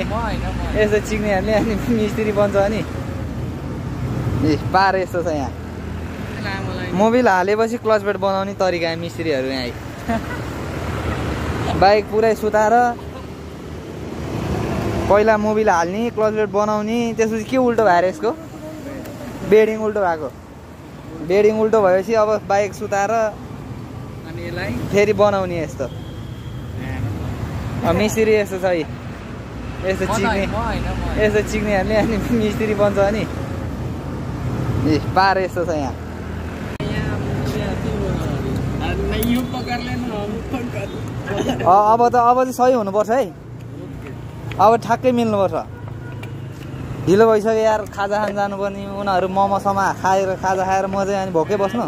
यस्तो चिक्नेहरूले अनि मिस्त्री बन्छ अनि ए पार यस्तो छ यहाँ मोबिल हालेपछि क्लच प्लेट बनाउने तरिका मिस्त्रीहरू यहाँ बाइक पुरै सुताएर पहिला मोबिल हाल्ने क्लच प्लेट बनाउने त्यसपछि के उल्टो भएर यसको बेडिङ उल्टो भएको बेडिङ उल्टो भएपछि अब बाइक सुताएर अनि यसलाई फेरि बनाउने यस्तो मिस्त्री यस्तो छ है यस्तो चिक्नेहरूले अनि मिस्त्री बन्छ अनि ए पार यस्तो छ यहाँ अब चाहिँ सही हुनुपर्छ है अब ठ्याक्कै मिल्नुपर्छ ढिलो भइसक्यो यार खाजा खान जानुपर्ने उनीहरू मोमोसम्म खाएर खाजा खाएर म चाहिँ अनि भोकै बस्नु